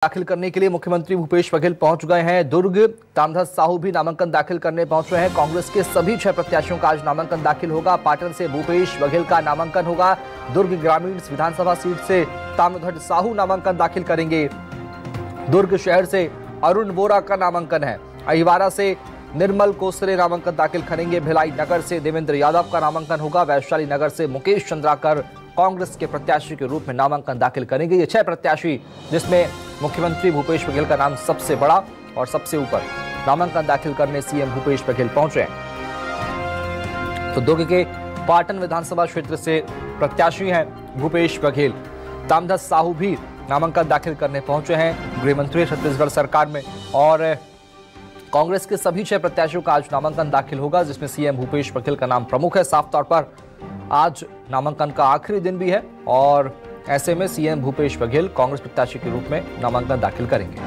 दाखिल करने के लिए मुख्यमंत्री भूपेश बघेल पहुंच गए हैं। दुर्ग ताम्रध्वज साहू भी नामांकन दाखिल करने पहुंच रहे हैं। कांग्रेस के सभी 6 प्रत्याशियों का आज नामांकन दाखिल होगा। पाटन से भूपेश बघेल का नामांकन होगा। दुर्ग ग्रामीण विधानसभा सीट से ताम्रध्वज साहू नामांकन दाखिल करेंगे। दुर्ग शहर से अरुण वोरा का नामांकन है। अहिवारा से निर्मल कोसरे नामांकन दाखिल करेंगे। भिलाई नगर से देवेंद्र यादव का नामांकन होगा। वैशाली नगर से मुकेश चंद्राकर कांग्रेस के प्रत्याशी के रूप में नामांकन दाखिल करेंगे। ये 6 प्रत्याशी, जिसमें मुख्यमंत्री भूपेश बघेल का नाम सबसे बड़ा और सबसे ऊपर, नामांकन दाखिल करने सीएम भूपेश बघेल पहुंचे हैं। तो दुर्ग के पाटन विधानसभा क्षेत्र से प्रत्याशी हैं भूपेश बघेल। ताम्रध्वज साहू भी नामांकन दाखिल करने पहुंचे हैं गृह मंत्री छत्तीसगढ़ सरकार में। और कांग्रेस के सभी 6 प्रत्याशियों का आज नामांकन दाखिल होगा, जिसमें सीएम भूपेश बघेल का नाम प्रमुख है। साफ तौर पर आज नामांकन का आखिरी दिन भी है और ऐसे में सीएम भूपेश बघेल कांग्रेस प्रत्याशी के रूप में नामांकन दाखिल करेंगे।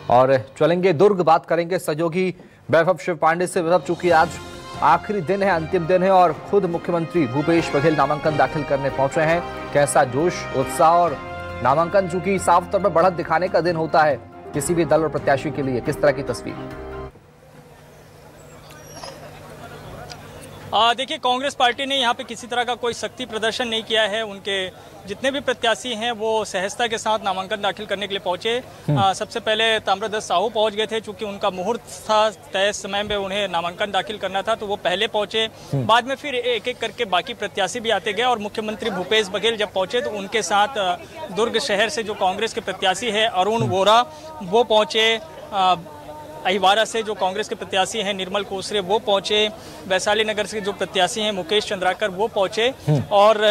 और चलेंगे दुर्ग, बात करेंगे सहयोगी वैभव शिव पांडे से। वैभव, चूंकि आज आखिरी दिन है, अंतिम दिन है और खुद मुख्यमंत्री भूपेश बघेल नामांकन दाखिल करने पहुंचे हैं, कैसा जोश उत्साह, और नामांकन चूंकि साफ तौर पर बढ़त दिखाने का दिन होता है किसी भी दल और प्रत्याशी के लिए, किस तरह की तस्वीर? देखिए, कांग्रेस पार्टी ने यहाँ पे किसी तरह का कोई शक्ति प्रदर्शन नहीं किया है। उनके जितने भी प्रत्याशी हैं वो सहजता के साथ नामांकन दाखिल करने के लिए पहुंचे। सबसे पहले ताम्रध्वज साहू पहुंच गए थे, चूंकि उनका मुहूर्त था, तय समय में उन्हें नामांकन दाखिल करना था, तो वो पहले पहुंचे। बाद में फिर एक एक करके बाकी प्रत्याशी भी आते गए और मुख्यमंत्री भूपेश बघेल जब पहुंचे तो उनके साथ दुर्ग शहर से जो कांग्रेस के प्रत्याशी है अरुण वोरा, वो पहुंचे। अहिवारा से जो कांग्रेस के प्रत्याशी हैं निर्मल कोसरे, वो पहुंचे। वैशाली नगर से जो प्रत्याशी हैं मुकेश चंद्राकर, वो पहुंचे। और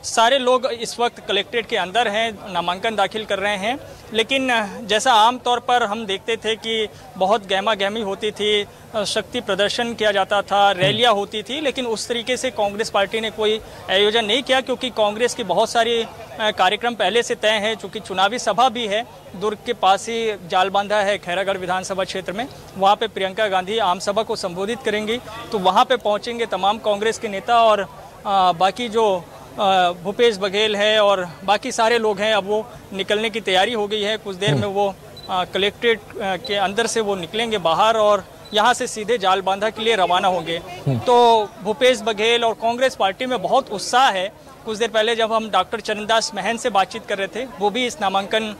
सारे लोग इस वक्त कलेक्ट्रेट के अंदर हैं, नामांकन दाखिल कर रहे हैं। लेकिन जैसा आम तौर पर हम देखते थे कि बहुत गहमा गहमी होती थी, शक्ति प्रदर्शन किया जाता था, रैलियां होती थी, लेकिन उस तरीके से कांग्रेस पार्टी ने कोई आयोजन नहीं किया, क्योंकि कांग्रेस की बहुत सारी कार्यक्रम पहले से तय है। चूँकि चुनावी सभा भी है, दुर्ग के पास ही जालबांधा है खैरागढ़ विधानसभा क्षेत्र में, वहाँ पे प्रियंका गांधी आम सभा को संबोधित करेंगी, तो वहाँ पे पहुँचेंगे तमाम कांग्रेस के नेता। और बाकी जो भूपेश बघेल है और बाकी सारे लोग हैं, अब वो निकलने की तैयारी हो गई है। कुछ देर में वो कलेक्ट्रेट के अंदर से वो निकलेंगे बाहर और यहाँ से सीधे जालबांधा के लिए रवाना होंगे। तो भूपेश बघेल और कांग्रेस पार्टी में बहुत उत्साह है। कुछ देर पहले जब हम डॉक्टर चरणदास महन से बातचीत कर रहे थे, वो भी इस नामांकन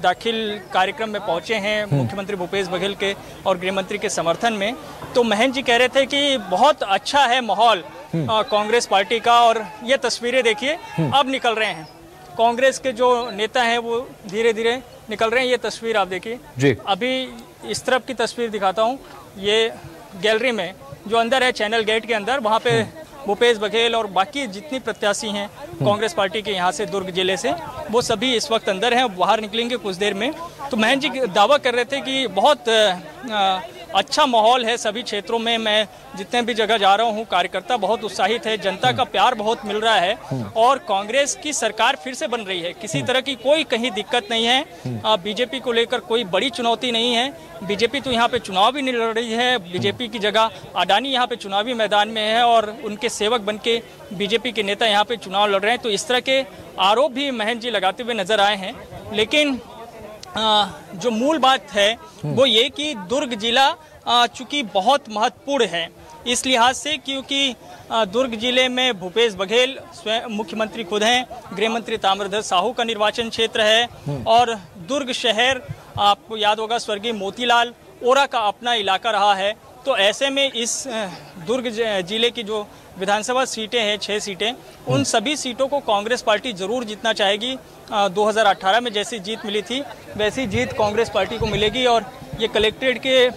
दाखिल कार्यक्रम में पहुंचे हैं मुख्यमंत्री भूपेश बघेल के और गृह मंत्री के समर्थन में। तो महन जी कह रहे थे कि बहुत अच्छा है माहौल कांग्रेस पार्टी का, और ये तस्वीरें देखिए अब निकल रहे हैं। कांग्रेस के जो नेता हैं वो धीरे धीरे निकल रहे हैं। ये तस्वीर आप देखिए, अभी इस तरफ की तस्वीर दिखाता हूँ। ये गैलरी में जो अंदर है, चैनल गेट के अंदर, वहाँ पे भूपेश बघेल और बाकी जितनी प्रत्याशी हैं कांग्रेस पार्टी के यहाँ से दुर्ग जिले से, वो सभी इस वक्त अंदर हैं, बाहर निकलेंगे कुछ देर में। तो महन जी दावा कर रहे थे कि बहुत अच्छा माहौल है सभी क्षेत्रों में। मैं जितने भी जगह जा रहा हूँ, कार्यकर्ता बहुत उत्साहित है, जनता का प्यार बहुत मिल रहा है और कांग्रेस की सरकार फिर से बन रही है। किसी तरह की कोई कहीं दिक्कत नहीं है। बीजेपी को लेकर कोई बड़ी चुनौती नहीं है। बीजेपी तो यहाँ पे चुनाव भी नहीं लड़ रही है। बीजेपी की जगह अडानी यहाँ पे चुनावी मैदान में है और उनके सेवक बन के बीजेपी के नेता यहाँ पे चुनाव लड़ रहे हैं। तो इस तरह के आरोप भी महन जी लगाते हुए नजर आए हैं। लेकिन जो मूल बात है वो ये कि दुर्ग जिला चूंकि बहुत महत्वपूर्ण है इस लिहाज से, क्योंकि दुर्ग जिले में भूपेश बघेल स्वयं मुख्यमंत्री खुद हैं, गृह मंत्री ताम्रध्वज साहू का निर्वाचन क्षेत्र है और दुर्ग शहर, आपको याद होगा, स्वर्गीय मोतीलाल ओरा का अपना इलाका रहा है। तो ऐसे में इस दुर्ग जिले की जो विधानसभा सीटें हैं, 6 सीटें, उन सभी सीटों को कांग्रेस पार्टी जरूर जीतना चाहेगी। 2018 में जैसी जीत मिली थी वैसी जीत कांग्रेस पार्टी को मिलेगी। और ये कलेक्ट्रेट के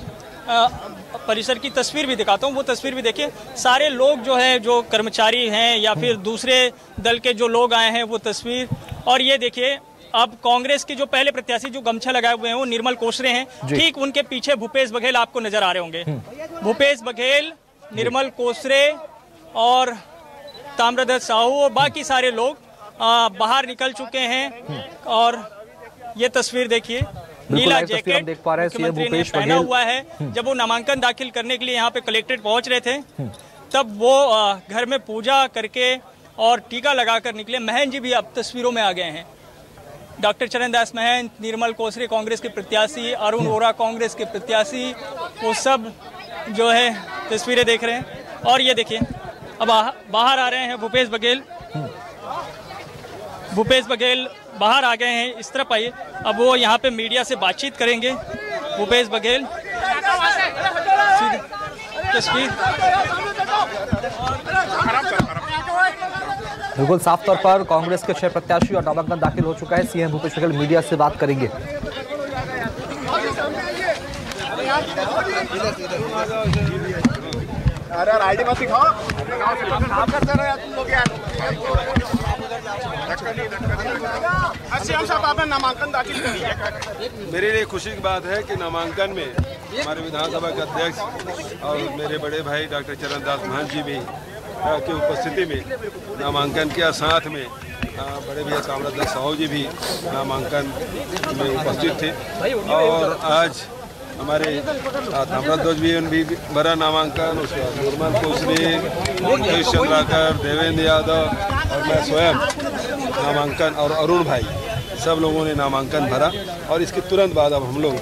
परिसर की तस्वीर भी दिखाता हूँ, वो तस्वीर भी देखिए। सारे लोग जो है, जो कर्मचारी हैं या फिर दूसरे दल के जो लोग आए हैं, वो तस्वीर। और ये देखिए, अब कांग्रेस के जो पहले प्रत्याशी जो गमछा लगाए हुए हैं वो निर्मल कोसरे हैं, ठीक उनके पीछे भूपेश बघेल आपको नजर आ रहे होंगे। भूपेश बघेल, निर्मल कोसरे और ताम्रध्वज साहू और बाकी सारे लोग बाहर निकल चुके हैं। और ये तस्वीर देखिए, नीला जैकेट देख पा रहे हैं सीएम भूपेश पहना हुआ है। जब वो नामांकन दाखिल करने के लिए यहाँ पे कलेक्ट्रेट पहुंच रहे थे, तब वो घर में पूजा करके और टीका लगाकर निकले। महन जी भी अब तस्वीरों में आ गए हैं। डॉक्टर चरणदास महंत, निर्मल कोसरे कांग्रेस के प्रत्याशी, अरुण वोरा कांग्रेस के प्रत्याशी, वो सब जो है तस्वीरें देख रहे हैं। और ये देखिए अब बाहर आ रहे हैं भूपेश बघेल। भूपेश बघेल बाहर आ गए हैं, इस तरफ आइए। अब वो यहाँ पे मीडिया से बातचीत करेंगे। भूपेश बघेल तस्वीर बिल्कुल साफ तौर पर कांग्रेस के 6 प्रत्याशी और नामांकन दाखिल हो चुका है। सीएम भूपेश बघेल मीडिया से बात करेंगे। अरे आईडी मत दिखाओ, काम करते रहो तुम लोग यार। सीएम साहब आपने नामांकन दाखिल कर दिया। मेरे लिए खुशी की बात है कि नामांकन में हमारे विधानसभा के अध्यक्ष और मेरे बड़े भाई डॉक्टर चरणदास महंत जी भी की उपस्थिति में नामांकन किया। साथ में बड़े भैया ताम्रध्वज साहू जी भी नामांकन में उपस्थित थे। और आज हमारे ताम्रध्वज भी भरा नामांकन, उसके बाद निर्मल कोसरे, मुकेश चंद्राकर, देवेंद्र यादव और मैं स्वयं नामांकन, और अरुण भाई, सब लोगों ने नामांकन भरा। और इसके तुरंत बाद अब हम लोग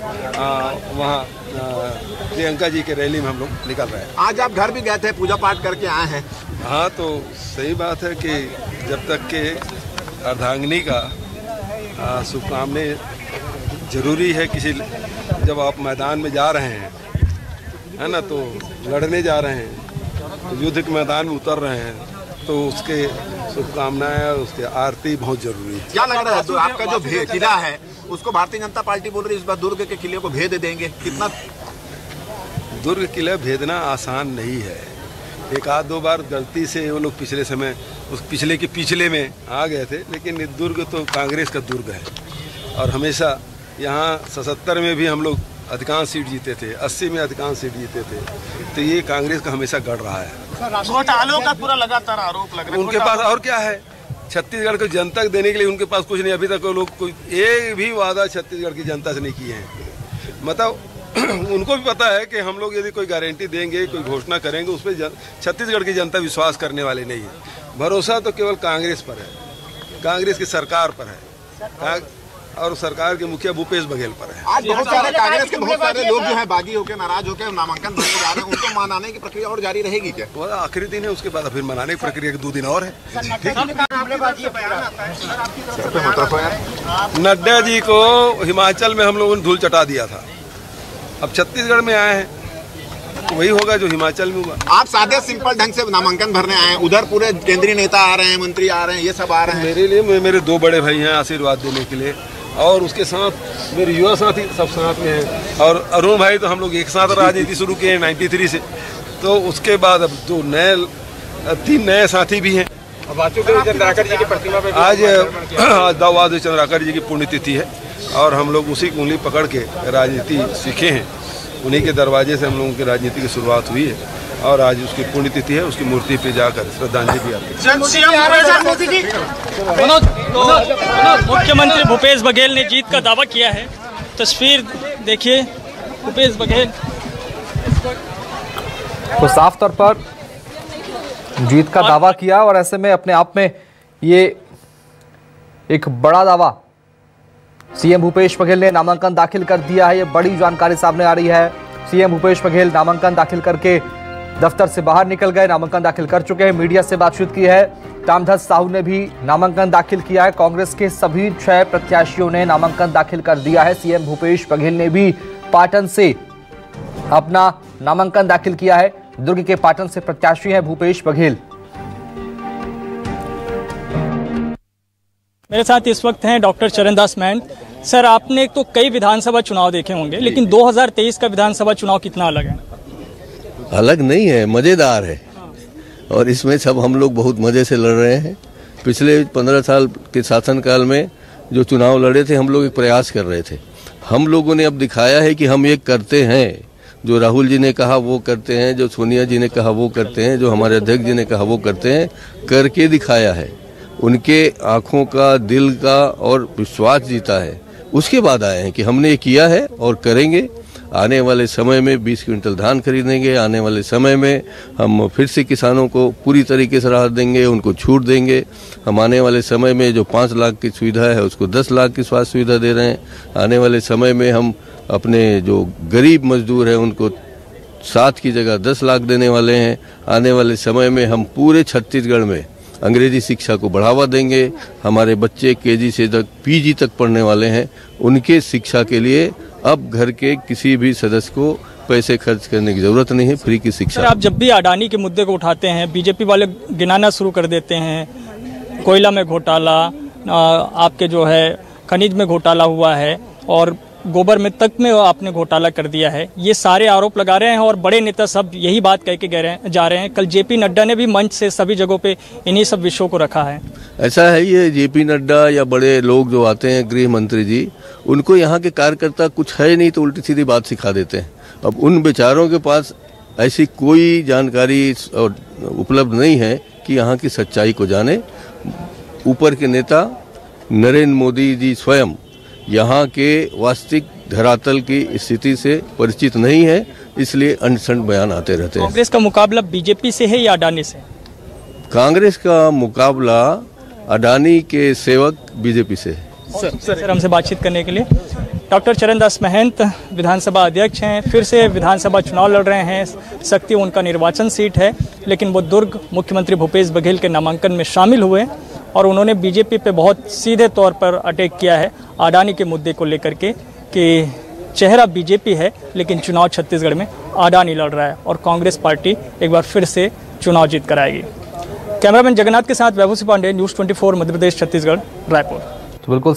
वहाँ प्रियंका जी के रैली में हम लोग निकल रहे हैं। आज आप घर भी गए थे, पूजा पाठ करके आए हैं। हाँ, तो सही बात है कि जब तक के अर्धांगिनी का शुभकामने जरूरी है। किसी जब आप मैदान में जा रहे हैं, है ना, तो लड़ने जा रहे हैं, तो युद्ध के मैदान में उतर रहे हैं, तो उसके शुभकामनाएं और उसके आरती बहुत जरूरी है। क्या लग रहा है, तो आपका जो किला है उसको भारतीय जनता पार्टी बोल रही है इस बार दुर्ग के किले को भेद देंगे? कितना दुर्ग किला भेदना आसान नहीं है। एक आध दो बार गलती से वो लोग पिछले समय उस पिछले के पिछले में आ गए थे, लेकिन ये दुर्ग तो कांग्रेस का दुर्ग है। और हमेशा यहाँ 77 में भी हम लोग अधिकांश सीट जीते थे, 80 में अधिकांश सीट जीते थे। तो ये कांग्रेस का हमेशा गढ़ रहा है। घोटालों का पूरा लगातार आरोप लग रहा है। उनके पास और क्या है? छत्तीसगढ़ को जनता को देने के लिए उनके पास कुछ नहीं। अभी तक वो लोग कोई एक भी वादा छत्तीसगढ़ की जनता से नहीं किए हैं। मतलब उनको भी पता है कि हम लोग यदि कोई गारंटी देंगे, कोई घोषणा करेंगे, उस पर छत्तीसगढ़ की जनता विश्वास करने वाली नहीं है। भरोसा तो केवल कांग्रेस पर है, कांग्रेस की सरकार पर है, और सरकार के मुखिया भूपेश बघेल पर है। आज बहुत सारे कांग्रेस के बहुत सारे लोग जो है बागी होकर, नाराज होकर नामांकन भरने जा रहे हैं। उनको मनाने की प्रक्रिया और जारी रहेगी क्या? वो आखिरी दिन है, उसके बाद फिर मनाने की प्रक्रिया के 2 दिन और है। नड्डा जी को हिमाचल में हम लोगों ने धूल चटा दिया था, अब छत्तीसगढ़ में आए हैं, वही होगा जो हिमाचल में हुआ। आप सादे सिंपल ढंग से नामांकन भरने आए हैं, उधर पूरे केंद्रीय नेता आ रहे हैं, मंत्री आ रहे हैं, ये सब आ रहे हैं। मेरे लिए मेरे 2 बड़े भाई हैं आशीर्वाद देने के लिए, और उसके साथ मेरे युवा साथी सब साथ में हैं। और अरुण भाई तो हम लोग एक साथ राजनीति शुरू किए हैं 93 से। तो उसके बाद अब 3 नए साथी भी हैं। चंद्राकर जी की प्रतिमा पे आज दाऊद चंद्राकर जी की पुण्यतिथि है, और हम लोग उसी की उंगली पकड़ के राजनीति सीखे हैं। उन्हीं के दरवाजे से हम लोगों की राजनीति की शुरुआत हुई है, और आज उसकी पुण्यतिथि है। उसकी मूर्ति पे जाकर श्रद्धांजलि भी आती है। मुख्यमंत्री भूपेश बघेल ने जीत का दावा किया है। तस्वीर देखिए, भूपेश बघेल तो साफ तौर पर जीत का दावा किया, और ऐसे में अपने आप में ये एक बड़ा दावा सीएम भूपेश बघेल ने नामांकन दाखिल कर दिया है। ये बड़ी जानकारी सामने आ रही है। सीएम भूपेश बघेल नामांकन दाखिल करके दफ्तर से बाहर निकल गए, नामांकन दाखिल कर चुके हैं। मीडिया से बातचीत की है। ताम्रध्वज साहू ने भी नामांकन दाखिल किया है। कांग्रेस के सभी 6 प्रत्याशियों ने नामांकन दाखिल कर दिया है। सीएम भूपेश बघेल ने भी पाटन से अपना नामांकन दाखिल किया है। दुर्ग के पाटन से प्रत्याशी हैं भूपेश बघेल। मेरे साथ इस वक्त हैं डॉक्टर चरणदास महंत। सर, आपने तो कई विधानसभा चुनाव देखे होंगे, लेकिन 2023 का विधानसभा चुनाव कितना अलग है? अलग नहीं है, मज़ेदार है। और इसमें सब हम लोग बहुत मज़े से लड़ रहे हैं। पिछले 15 साल के शासनकाल में जो चुनाव लड़े थे, हम लोग एक प्रयास कर रहे थे। हम लोगों ने अब दिखाया है कि हम ये करते हैं। जो राहुल जी ने कहा वो करते हैं, जो सोनिया जी ने कहा वो करते हैं, जो हमारे अध्यक्ष जी ने कहा वो करते हैं, करके दिखाया है। उनके आँखों का, दिल का और विश्वास जीता है। उसके बाद आए हैं कि हमने ये किया है और करेंगे। आने वाले समय में 20 क्विंटल धान खरीदेंगे। आने वाले समय में हम फिर से किसानों को पूरी तरीके से राहत देंगे, उनको छूट देंगे। हम आने वाले समय में जो 5 लाख की सुविधा है उसको 10 लाख की स्वास्थ्य सुविधा दे रहे हैं। आने वाले समय में हम अपने जो गरीब मजदूर हैं उनको 7 की जगह 10 लाख देने वाले हैं। आने वाले समय में हम पूरे छत्तीसगढ़ में अंग्रेजी शिक्षा को बढ़ावा देंगे। हमारे बच्चे केजी से तक पीजी तक पढ़ने वाले हैं, उनके शिक्षा के लिए अब घर के किसी भी सदस्य को पैसे खर्च करने की जरूरत नहीं है, फ्री की शिक्षा। आप जब भी अडानी के मुद्दे को उठाते हैं, बीजेपी वाले गिनाना शुरू कर देते हैं, कोयला में घोटाला, आपके जो है खनिज में घोटाला हुआ है और गोबर में तक में आपने घोटाला कर दिया है। ये सारे आरोप लगा रहे हैं और बड़े नेता सब यही बात कह के जा रहे हैं। कल जेपी नड्डा ने भी मंच से सभी जगहों पे इन्हीं सब विषयों को रखा है। ऐसा है, ये जेपी नड्डा या बड़े लोग जो आते हैं, गृह मंत्री जी, उनको यहाँ के कार्यकर्ता कुछ है नहीं तो उल्टी सीधी बात सिखा देते हैं। अब उन बेचारों के पास ऐसी कोई जानकारी उपलब्ध नहीं है कि यहाँ की सच्चाई को जाने। ऊपर के नेता नरेंद्र मोदी जी स्वयं यहाँ के वास्तविक धरातल की स्थिति से परिचित नहीं है, इसलिए अनसंड बयान आते रहते हैं। कांग्रेस का मुकाबला बीजेपी से है या अडानी से? कांग्रेस का मुकाबला अडानी के सेवक बीजेपी से है। सर हमसे बातचीत करने के लिए डॉक्टर चरणदास महंत विधानसभा अध्यक्ष हैं, फिर से विधानसभा चुनाव लड़ रहे हैं। शक्ति उनका निर्वाचन सीट है, लेकिन वो दुर्ग मुख्यमंत्री भूपेश बघेल के नामांकन में शामिल हुए और उन्होंने बीजेपी पे बहुत सीधे तौर पर अटैक किया है अडानी के मुद्दे को लेकर के कि चेहरा बीजेपी है लेकिन चुनाव छत्तीसगढ़ में अडानी लड़ रहा है और कांग्रेस पार्टी एक बार फिर से चुनाव जीत कर आएगी। कैमरामैन जगन्नाथ के साथ वैभव सिंह पांडे, न्यूज़ 24 मध्य प्रदेश छत्तीसगढ़, रायपुर। तो बिल्कुल